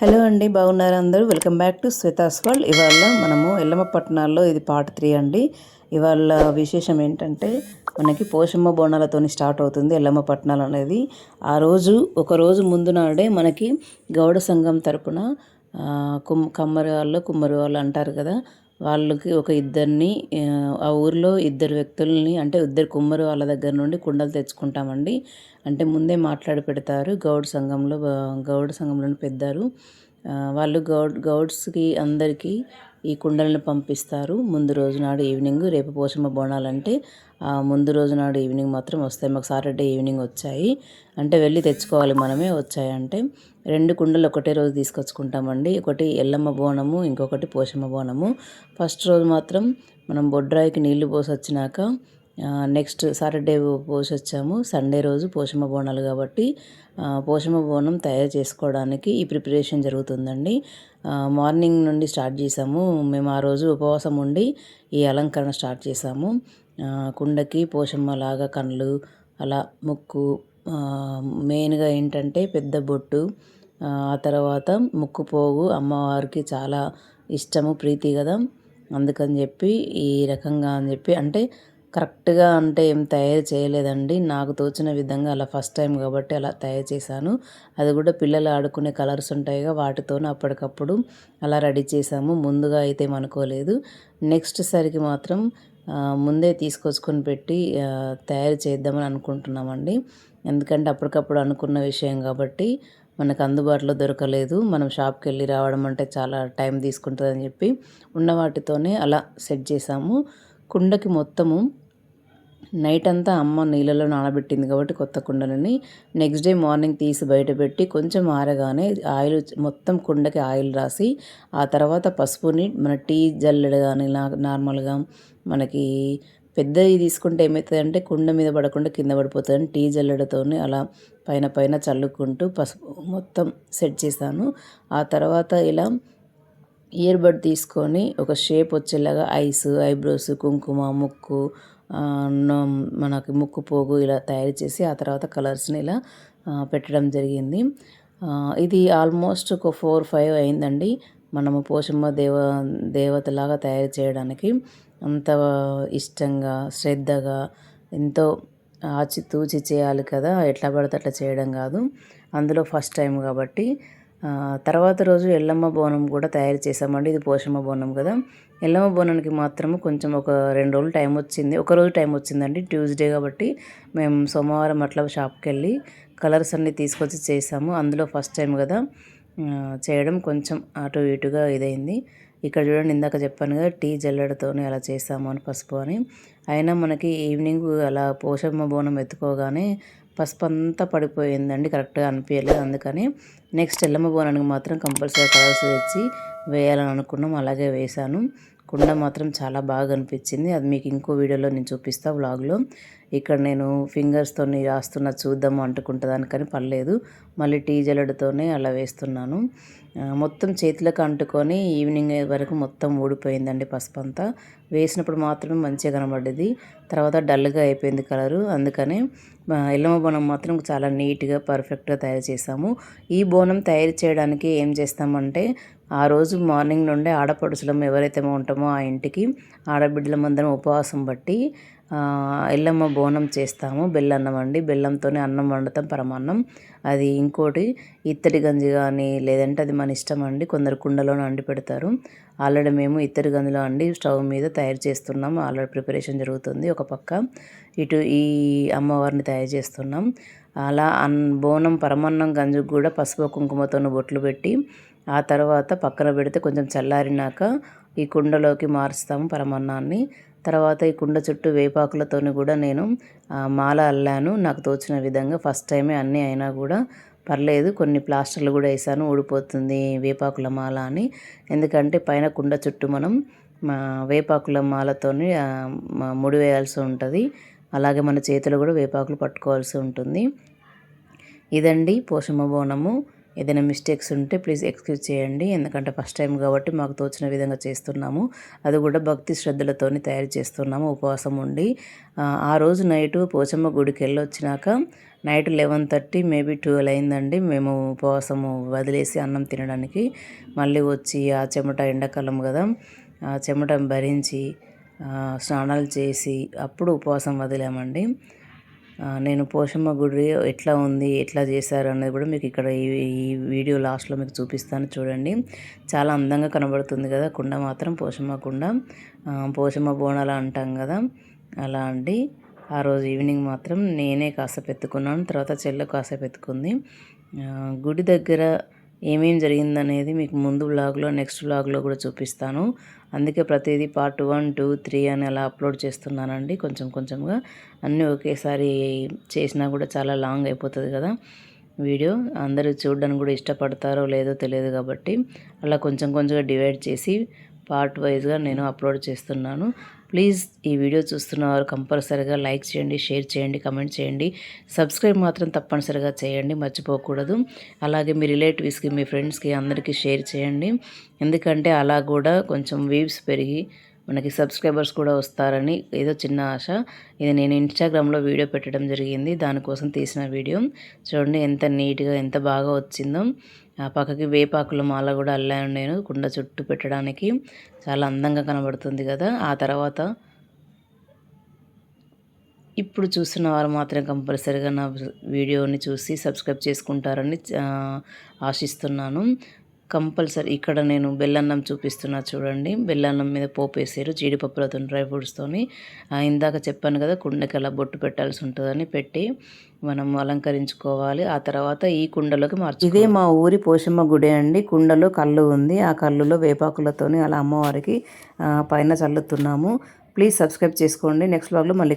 Hello అండి, బాగున్నారు అందరూ. Welcome back to Shweta's world. ఇవాళ మనము ఎల్లమ్మ పట్టణాల్లో ఇది పార్ట్ 3 అండి. ఇవాళ విశేషం ఏంటంటే మనకి పోషమ్మ బోనాలతో స్టార్ట్ అవుతుంది ఎల్లమ్మ పట్టణాలు అనేది. ఆ రోజు ఒక రోజు ముందు నాడే మనకి గౌడ సంఘం తరపున కమ్మరి వాళ్ళు కుమ్మరి వాళ్ళు అంటారు కదా, వాళ్ళకి ఒక ఇద్దరిని ఆ ఊరిలో ఇద్దరు వ్యక్తుల్ని అంటే ఇద్దరు కుమ్మరి వాళ్ళ దగ్గర నుండి కుండలు తెచ్చుకుంటామండి. అంటే ముందే మాట్లాడి పెడతారు గౌడ సంఘంలోని పెద్దారు వాళ్ళు గౌడ్స్కి అందరికీ ఈ కుండలను పంపిస్తారు ముందు రోజు నాడు ఈవినింగ్. రేపు పోషమ్మ బోనాలంటే ముందు రోజు నాడు ఈవినింగ్ మాత్రం వస్తాయి. మాకు సాటర్డే ఈవినింగ్ వచ్చాయి, అంటే వెళ్ళి తెచ్చుకోవాలి మనమే. వచ్చాయంటే 2 కుండలు ఒకటే రోజు తీసుకొచ్చుకుంటామండి. ఒకటి ఎల్లమ్మ బోనము, ఇంకొకటి పోషమ్మ బోనము. ఫస్ట్ రోజు మాత్రం మనం బొడ్రాయికి నీళ్లు పోసి వచ్చినాక నెక్స్ట్ సాటర్డే పోసి వచ్చాము. సండే రోజు పోషమ్మ బోనాలు కాబట్టి పోషమ్మ బోనం తయారు చేసుకోవడానికి ఈ ప్రిపరేషన్ జరుగుతుందండి. మార్నింగ్ నుండి స్టార్ట్ చేసాము మేము. ఆ రోజు ఉపవాసం ఉండి ఈ అలంకరణ స్టార్ట్ చేసాము. కుండకి పోషమ్మ లాగా కళ్ళు, అలా ముక్కు, మెయిన్గా ఏంటంటే పెద్ద బొట్టు, ఆ తర్వాత ముక్కు పోగు అమ్మవారికి చాలా ఇష్టము, ప్రీతి కదా. అందుకని చెప్పి ఈ రకంగా అని చెప్పి అంటే కరెక్ట్గా అంటే ఏం తయారు చేయలేదండి. నాకు తోచిన విధంగా అలా ఫస్ట్ టైం కాబట్టి అలా తయారు చేశాను. అది కూడా పిల్లలు ఆడుకునే కలర్స్ ఉంటాయిగా, వాటితోనే అప్పటికప్పుడు అలా రెడీ చేసాము. ముందుగా అయితే అనుకోలేదు. నెక్స్ట్ సరికి మాత్రం ముందే తీసుకొచ్చుకొని పెట్టి తయారు చేద్దామని అనుకుంటున్నామండి. ఎందుకంటే అప్పటికప్పుడు అనుకున్న విషయం కాబట్టి మనకు అందుబాటులో దొరకలేదు. మనం షాప్కి వెళ్ళి రావడం అంటే చాలా టైం తీసుకుంటుందని చెప్పి ఉన్న వాటితోనే అలా సెట్ చేసాము. కుండకి మొత్తము నైట్ అంతా అమ్మ నీళ్ళలో నానబెట్టింది కాబట్టి కొత్త కుండలని నెక్స్ట్ డే మార్నింగ్ తీసి బయట పెట్టి కొంచెం ఆరగానే ఆయిల్ మొత్తం కుండకి ఆయిల్ రాసి ఆ తర్వాత పసుపుని మన టీ జల్లెడ కానీ నార్మల్గా మనకి పెద్దవి తీసుకుంటే ఏమవుతుందంటే కుండ మీద పడకుండా కింద పడిపోతుందని టీ జల్లెడతోని అలా పైన పైన చల్లుకుంటూ పసుపు మొత్తం సెట్ చేశాను. ఆ తర్వాత ఇలా ఇయర్ బడ్ తీసుకొని ఒక షేప్ వచ్చేలాగా ఐబ్రోస్, కుంకుమ, ముక్కు, మనకి ముక్కు పోగు ఇలా తయారు చేసి ఆ తర్వాత కలర్స్ని ఇలా పెట్టడం జరిగింది. ఇది ఆల్మోస్ట్ ఒక 4-5 అయిందండి మనము పోషమ్మ దేవతలాగా తయారు చేయడానికి. అంత ఇష్టంగా శ్రద్ధగా ఎంతో ఆచితూచి చేయాలి కదా, ఎట్లా పడితే అట్లా చేయడం కాదు. అందులో ఫస్ట్ టైం కాబట్టి తర్వాత రోజు ఎల్లమ్మ బోనం కూడా తయారు చేసామండి. ఇది పోషమ్మ బోనం కదా. ఎల్లమ్మ బోనానికి మాత్రము కొంచెం ఒక 2 రోజులు టైం వచ్చింది. ఒక రోజు టైం వచ్చిందండి, ట్యూస్డే కాబట్టి. మేము సోమవారం అట్లా షాప్కి వెళ్ళి కలర్స్ అన్నీ తీసుకొచ్చి చేసాము. అందులో ఫస్ట్ టైం కదా చేయడం కొంచెం అటు ఇటుగా ఇదైంది. ఇక్కడ చూడండి, ఇందాక చెప్పాను కదా టీ జల్లెడతోనే అలా చేసాము అని పసుపు అని. అయినా మనకి ఈవినింగ్ అలా పోషమ్మ బోనం ఎత్తుకోగానే పసుపు అంతా పడిపోయిందండి, కరెక్ట్గా అనిపించలేదు. అందుకని నెక్స్ట్ ఎల్లమ్మ బోనానికి మాత్రం కంపల్సరీ కలర్స్ తెచ్చి వేయాలని అనుకున్నాం. అలాగే వేశాను. కుండ మాత్రం చాలా బాగా అనిపించింది. అది మీకు ఇంకో వీడియోలో నేను చూపిస్తాను వ్లాగ్లో. ఇక్కడ నేను ఫింగర్స్తో రాస్తున్నా, చూద్దాము అంటుకుంటుందని, కానీ పర్లేదు. మళ్ళీ టీ జల్లెడతోనే అలా వేస్తున్నాను. మొత్తం చేతులకు అంటుకొని ఈవినింగ్ వరకు మొత్తం ఊడిపోయిందండి పసుపు అంతా. వేసినప్పుడు మాత్రమే మంచిగా కనబడ్డది, తర్వాత డల్గా అయిపోయింది కలరు. అందుకనే ఎల్లమ్మ బోనం మాత్రం చాలా నీట్గా పర్ఫెక్ట్గా తయారు చేసాము. ఈ బోనం తయారు చేయడానికి ఏం చేస్తామంటే ఆ రోజు మార్నింగ్ నుండే ఆడపడుచులం ఎవరైతే ఉంటామో ఆ ఇంటికి ఆడబిడ్డలమందరం ఉపవాసం బట్టి ఎల్లమ్మ బోనం చేస్తాము. బెల్లన్నం అండి, బెల్లంతోనే అన్నం వండుతాం, పరమాన్నం. అది ఇంకోటి ఇత్తడి గంజి కానీ లేదంటే అది మన ఇష్టం అండి. కొందరు కుండలోనే వండి పెడతారు. ఆల్రెడీ మేము ఇత్తడి గంజిలో అండి స్టవ్ మీద తయారు చేస్తున్నాం. ఆల్రెడీ ప్రిపరేషన్ జరుగుతుంది. ఒక పక్క ఇటు ఈ అమ్మవారిని తయారు చేస్తున్నాం. అలా బోనం పరమాన్నం గంజికి కూడా పసుపు కుంకుమతో బొట్లు పెట్టి ఆ తర్వాత పక్కన పెడితే కొంచెం చల్లారినాక ఈ కుండలోకి మారుస్తాము పరమాన్నాన్ని. తర్వాత ఈ కుండ చుట్టూ వేపాకులతోని కూడా నేను మాల అల్లాను నాకు తోచిన విధంగా. ఫస్ట్ టైమే అన్నీ అయినా కూడా పర్లేదు, కొన్ని ప్లాస్టర్లు కూడా వేసాను, ఊడిపోతుంది వేపాకుల మాల అని. ఎందుకంటే పైన కుండ చుట్టూ మనం వేపాకుల మాలతోని ముడి వేయాల్సి ఉంటుంది. అలాగే మన చేతులు కూడా వేపాకులు పట్టుకోవాల్సి ఉంటుంది. ఇదండి పోషమ్మ బోనము. ఏదైనా మిస్టేక్స్ ఉంటే ప్లీజ్ ఎక్స్క్యూజ్ చేయండి, ఎందుకంటే ఫస్ట్ టైం కాబట్టి మాకు తోచిన విధంగా చేస్తున్నాము. అది కూడా భక్తి శ్రద్ధలతోని తయారు చేస్తున్నాము ఉపవాసం ఉండి. ఆ రోజు నైటు పోచమ్మ గుడికి వెళ్ళొచ్చినాక నైట్ 11:30 మేబీ 12 అయిందండి మేము ఉపవాసము వదిలేసి అన్నం తినడానికి. మళ్ళీ వచ్చి ఆ చెమట ఎండాకాలం కదా, ఆ చెమటను భరించి స్నానాలు చేసి అప్పుడు ఉపవాసం వదిలామండి. నేను పోషమ్మ గుడి ఎట్లా ఉంది, ఎట్లా చేశారు అనేది కూడా మీకు ఇక్కడ ఈ వీడియో లాస్ట్లో మీకు చూపిస్తాను చూడండి. చాలా అందంగా కనబడుతుంది కదా కుండ మాత్రం, పోషమ్మ కుండ. పోషమ్మ బోనాలు అంటాం కదా, అలా అండి. ఆ రోజు ఈవినింగ్ మాత్రం నేనే కాసేపు ఎత్తుకున్నాను, తర్వాత చెల్లె కాసేపు ఎత్తుకుంది. గుడి దగ్గర ఏమేం జరిగిందనేది మీకు ముందు వ్లాగ్లో, నెక్స్ట్ వ్లాగ్లో కూడా చూపిస్తాను. అందుకే ప్రతిదీ పార్ట్ 1, 2, 3 అని అలా అప్లోడ్ చేస్తున్నానండి. కొంచెం కొంచెంగా అన్నీ ఒకేసారి చేసినా కూడా చాలా లాంగ్ అయిపోతుంది కదా వీడియో. అందరూ చూడడానికి కూడా ఇష్టపడతారో లేదో తెలియదు కాబట్టి అలా కొంచెం కొంచెంగా డివైడ్ చేసి పార్ట్ వైజ్గా నేను అప్లోడ్ చేస్తున్నాను. ప్లీజ్ ఈ వీడియో చూస్తున్న వారు కంపల్సరీగా లైక్ చేయండి, షేర్ చేయండి, కమెంట్ చేయండి, సబ్స్క్రైబ్ మాత్రం తప్పనిసరిగా చేయండి, మర్చిపోకూడదు. అలాగే మీ రిలేటివ్స్కి, మీ ఫ్రెండ్స్కి అందరికీ షేర్ చేయండి. ఎందుకంటే అలా కూడా కొంచెం వ్యూస్ పెరిగి మనకి సబ్స్క్రైబర్స్ కూడా వస్తారని ఏదో చిన్న ఆశ. ఇది నేను ఇన్స్టాగ్రామ్లో వీడియో పెట్టడం జరిగింది, దానికోసం తీసిన వీడియో. చూడండి ఎంత నీట్గా, ఎంత బాగా వచ్చిందో. ఆ పక్కకి వేపాకుల మాల కూడా అల్లాను నేను కుండ చుట్టూ పెట్టడానికి. చాలా అందంగా కనబడుతుంది కదా. ఆ తర్వాత ఇప్పుడు చూస్తున్న వారు మాత్రం కంపల్సరీగా నా వీడియోని చూసి సబ్స్క్రైబ్ చేసుకుంటారని ఆశిస్తున్నాను. కంపల్సరీ ఇక్కడ నేను బెల్లన్నం చూపిస్తున్నా చూడండి. బెల్లన్నం మీద పోపు వేసారు జీడిపప్పులతో, డ్రై ఫ్రూట్స్తోని. ఇందాక చెప్పాను కదా కుండకి అలా బొట్టు పెట్టాల్సి ఉంటుందని పెట్టి మనం అలంకరించుకోవాలి. ఆ తర్వాత ఈ కుండలోకి ఇదే మా ఊరి పోషమ్మ గుడి అండి. కుండలో కళ్ళు ఉంది, ఆ కళ్ళులో వేపాకులతోని అలా అమ్మవారికి పైన చల్లుతున్నాము. ప్లీజ్ సబ్స్క్రైబ్ చేసుకోండి. నెక్స్ట్ వ్లాగ్లో మళ్ళీ